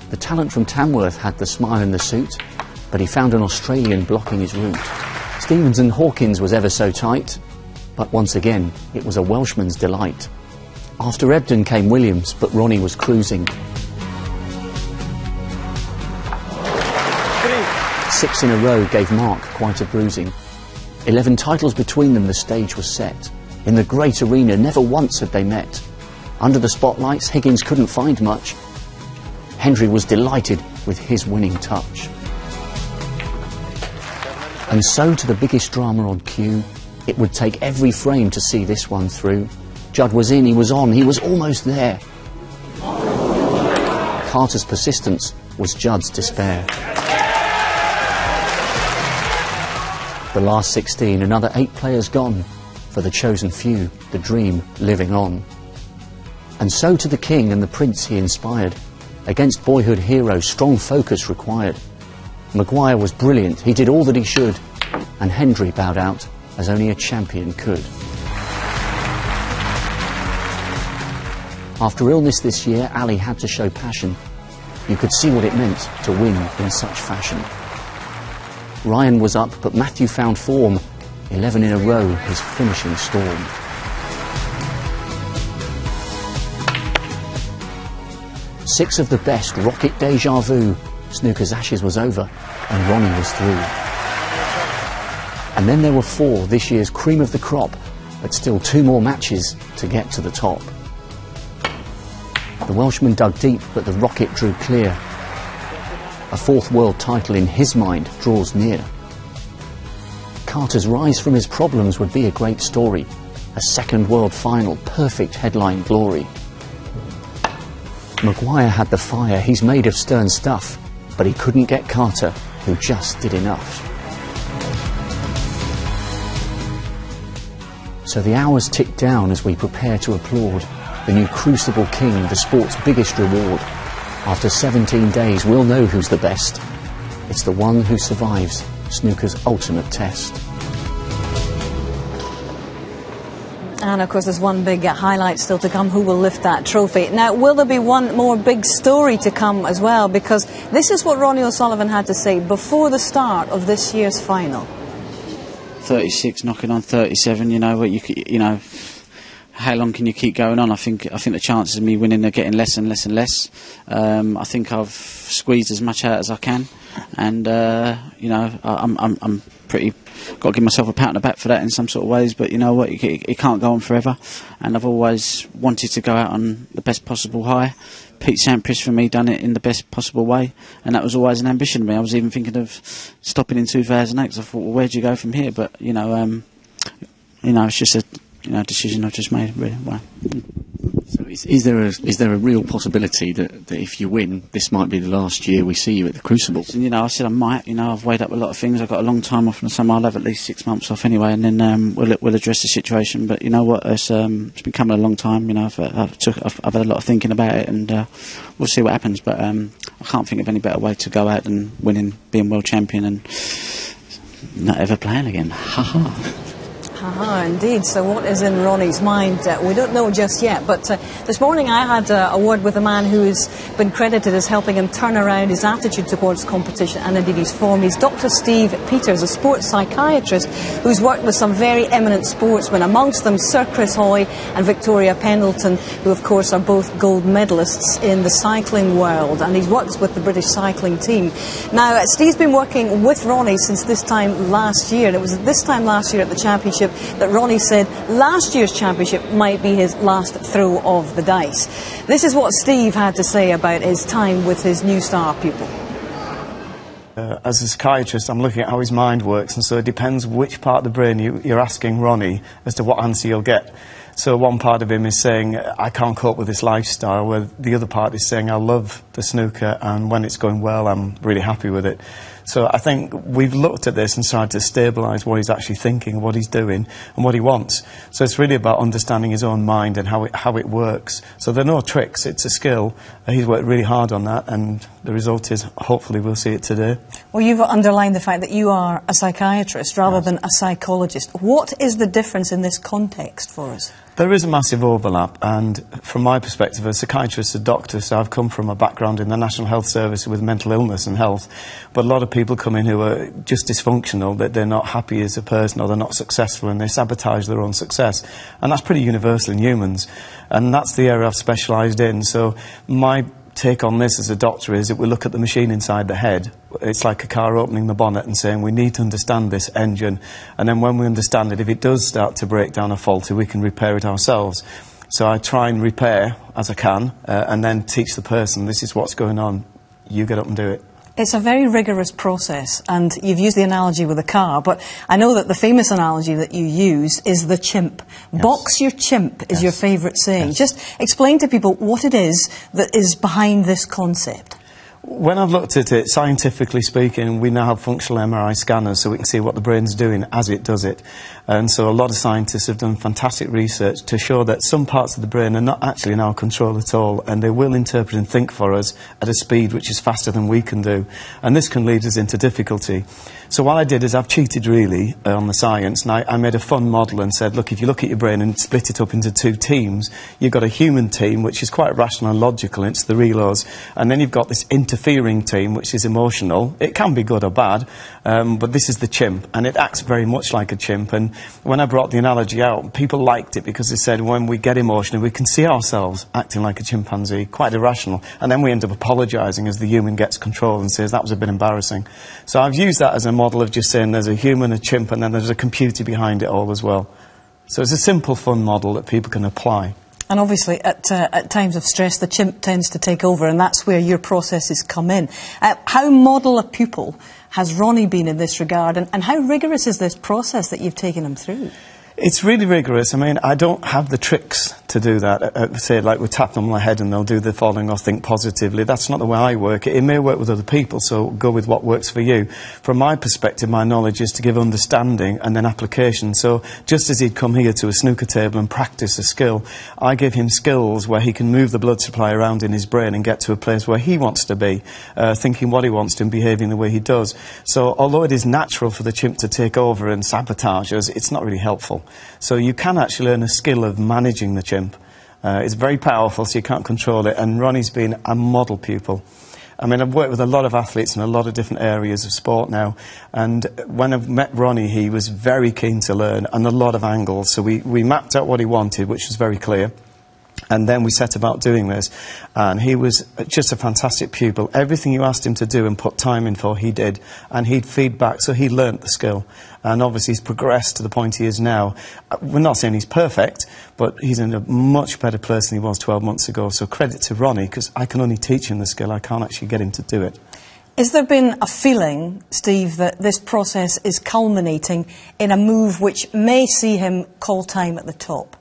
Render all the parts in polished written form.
The talent from Tamworth had the smile in the suit, but he found an Australian blocking his route. Stevens and Hawkins was ever so tight, but once again it was a Welshman's delight. After Ebden came Williams, but Ronnie was cruising. 6 in a row gave Mark quite a bruising. 11 titles between them, the stage was set. In the great arena, never once had they met. Under the spotlights, Higgins couldn't find much. Hendry was delighted with his winning touch. And so to the biggest drama on cue, it would take every frame to see this one through. Judd was in, he was on, he was almost there. Carter's persistence was Judd's despair. The last 16, another 8 players gone. For the chosen few, the dream living on. And so to the king and the prince he inspired. Against boyhood heroes, strong focus required. Maguire was brilliant, he did all that he should. And Hendry bowed out as only a champion could. After illness this year, Ali had to show passion. You could see what it meant to win in such fashion. Ryan was up, but Matthew found form. 11 in a row, his finishing storm. Six of the best, rocket deja vu. Snooker's Ashes was over, and Ronnie was through. And then there were 4, this year's cream of the crop, but still 2 more matches to get to the top. The Welshman dug deep, but the rocket drew clear. A 4th world title in his mind draws near. Carter's rise from his problems would be a great story. A 2nd world final, perfect headline glory. Maguire had the fire, he's made of stern stuff, but he couldn't get Carter, who just did enough. So the hours tick down as we prepare to applaud the new Crucible King, the sport's biggest reward. After 17 days, we'll know who's the best. It's the one who survives snooker's ultimate test. And of course there's one big highlight still to come. Who will lift that trophy? Now, will there be one more big story to come as well? Because this is what Ronnie O'Sullivan had to say before the start of this year's final. 36, knocking on 37, you know, how long can you keep going on? I think the chances of me winning are getting less and less and less. I think I've squeezed as much out as I can, and you know, I'm pretty got to give myself a pat on the back for that in some sort of ways. But you know what, it can't go on forever, and I've always wanted to go out on the best possible high. Pete Sampras for me done it in the best possible way, and that was always an ambition of me. I was even thinking of stopping in 2008 because I thought, well, where do you go from here? But you know, it's just a decision I've just made, really. Wow. So is there a real possibility that if you win, this might be the last year we see you at the Crucible? And, you know, I said I might. You know, I've weighed up a lot of things. I've got a long time off in the summer. I'll have at least 6 months off anyway, and then we'll address the situation. But you know what? It's been coming a long time. You know, I've had a lot of thinking about it, and we'll see what happens. But I can't think of any better way to go out than winning, being world champion, and not ever playing again. Ha ha. Haha, indeed. So what is in Ronnie's mind? We don't know just yet, but this morning I had a word with a man who's been credited as helping him turn around his attitude towards competition and indeed his form. He's Dr. Steve Peters, a sports psychiatrist who's worked with some very eminent sportsmen, amongst them Sir Chris Hoy and Victoria Pendleton, who of course are both gold medalists in the cycling world, and he's worked with the British cycling team. Now, Steve's been working with Ronnie since this time last year, and it was at this time last year at the championship that Ronnie said last year's championship might be his last throw of the dice. This is what Steve had to say about his time with his new star pupil. As a psychiatrist, I'm looking at how his mind works, and so it depends which part of the brain you're asking Ronnie as to what answer you'll get. So one part of him is saying, I can't cope with this lifestyle, where the other part is saying, I love the snooker, and when it's going well, I'm really happy with it. So I think we've looked at this and tried to stabilise what he's actually thinking, what he's doing, and what he wants. So it's really about understanding his own mind and how it works. So there are no tricks, it's a skill. He's worked really hard on that, and the result is, hopefully, we'll see it today. Well, you've underlined the fact that you are a psychiatrist rather than a psychologist. What is the difference in this context for us? There is a massive overlap, and from my perspective, a psychiatrist, a doctor, so I've come from a background in the National Health Service with mental illness and health, but a lot of people come in who are just dysfunctional, that they're not happy as a person or they're not successful and they sabotage their own success. And that's pretty universal in humans, and that's the area I've specialised in. So my take on this as a doctor is that we look at the machine inside the head. It's like a car opening the bonnet and saying we need to understand this engine, and then when we understand it, if it does start to break down or faulty, we can repair it ourselves. So I try and repair as I can, and then teach the person, this is what's going on, you get up and do it. It's a very rigorous process, and you've used the analogy with a car, but I know that the famous analogy that you use is the chimp. Yes. Box your chimp is your favourite saying. Yes. Just explain to people what it is that is behind this concept. When I've looked at it, scientifically speaking, we now have functional MRI scanners so we can see what the brain's doing as it does it. And so a lot of scientists have done fantastic research to show that some parts of the brain are not actually in our control at all, and they will interpret and think for us at a speed which is faster than we can do. And this can lead us into difficulty. So what I did is I've cheated really on the science, and I made a fun model and said, look, if you look at your brain and split it up into two teams, you've got a human team, which is quite rational and logical, and it's the relos, and then you've got this interfering team, which is emotional. It can be good or bad, but this is the chimp, and it acts very much like a chimp. And when I brought the analogy out, people liked it because they said when we get emotional, we can see ourselves acting like a chimpanzee, quite irrational, and then we end up apologising as the human gets control and says that was a bit embarrassing. So I've used that as a model of just saying there's a human, a chimp, and then there's a computer behind it all as well. So it's a simple, fun model that people can apply. And obviously, at times of stress, the chimp tends to take over, and that's where your processes come in. How model a pupil has Ronnie been in this regard, and how rigorous is this process that you've taken him through? It's really rigorous. I mean, I don't have the tricks to do that. Say, like we tap them on the head and they'll do the following or think positively. That's not the way I work. It may work with other people, so go with what works for you. From my perspective, my knowledge is to give understanding and then application. So just as he'd come here to a snooker table and practice a skill, I give him skills where he can move the blood supply around in his brain and get to a place where he wants to be, thinking what he wants to and behaving the way he does. So although it is natural for the chimp to take over and sabotage us, it's not really helpful. So you can actually learn a skill of managing the chimp. It's very powerful, so you can't control it, and Ronnie's been a model pupil. I mean, I've worked with a lot of athletes in a lot of different areas of sport now, and when I've met Ronnie, he was very keen to learn on a lot of angles, so we mapped out what he wanted, which was very clear. And then we set about doing this, and he was just a fantastic pupil. Everything you asked him to do and put time in for, he did, and he'd feed back, so he learnt the skill. And obviously he's progressed to the point he is now. We're not saying he's perfect, but he's in a much better place than he was 12 months ago. So credit to Ronnie, because I can only teach him the skill, I can't actually get him to do it. Has there been a feeling, Steve, that this process is culminating in a move which may see him call time at the top?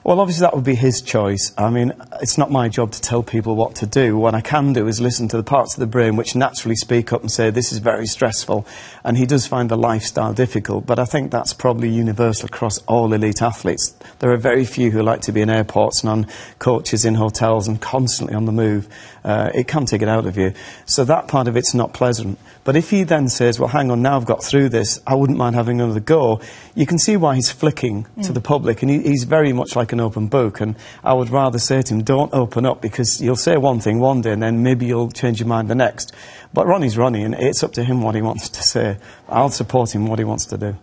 Well, obviously that would be his choice. I mean, it's not my job to tell people what to do. What I can do is listen to the parts of the brain which naturally speak up and say, this is very stressful, and he does find the lifestyle difficult, but I think that's probably universal across all elite athletes. There are very few who like to be in airports and on coaches in hotels and constantly on the move. It can take it out of you. So that part of it's not pleasant. But if he then says, well, hang on, now I've got through this, I wouldn't mind having another go, you can see why he's flicking to the public, and he's very much like an open book, and I would rather say to him, don't open up, because you'll say one thing one day and then maybe you'll change your mind the next. But Ronnie's Ronnie, and it's up to him what he wants to say. I'll support him what he wants to do.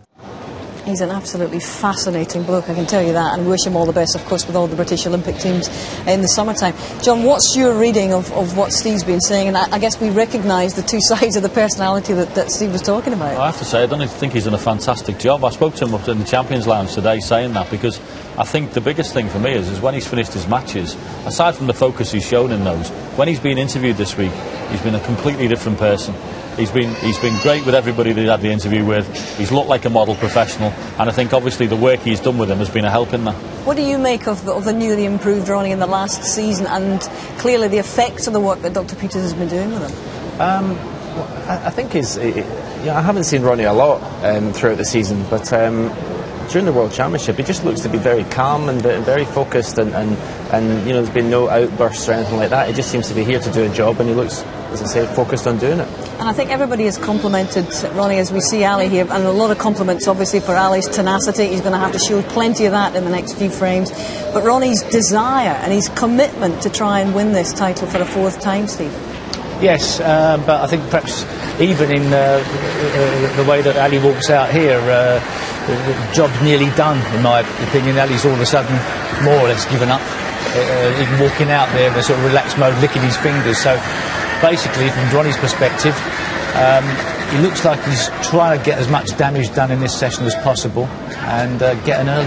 He's an absolutely fascinating bloke, I can tell you that, and wish him all the best, of course, with all the British Olympic teams in the summertime. John, what's your reading of what Steve's been saying? And I guess we recognise the two sides of the personality that Steve was talking about. I have to say, I don't think he's done a fantastic job. I spoke to him up in the Champions Lounge today saying that, because I think the biggest thing for me is when he's finished his matches, aside from the focus he's shown in those, when he's been interviewed this week, he's been a completely different person. He's been great with everybody that he had the interview with. He's looked like a model professional, and I think obviously the work he's done with him has been a help in that. What do you make of the newly improved Ronnie in the last season, and clearly the effects of the work that Dr. Peters has been doing with him? I think I haven't seen Ronnie a lot throughout the season, but during the World Championship, he just looks to be very calm and very focused, and you know, there's been no outbursts or anything like that. He just seems to be here to do a job, and he looks, as I say, focused on doing it. And I think everybody has complimented Ronnie as we see Ali here, and a lot of compliments obviously for Ali's tenacity. He's going to have to show plenty of that in the next few frames. But Ronnie's desire and his commitment to try and win this title for a fourth time, Steve. Yes, but I think perhaps even in the way that Ali walks out here, the job's nearly done, in my opinion. Ali's all of a sudden more or less given up. Even walking out there in a sort of relaxed mode, licking his fingers. So basically, from Ronnie's perspective, he looks like he's trying to get as much damage done in this session as possible and get an early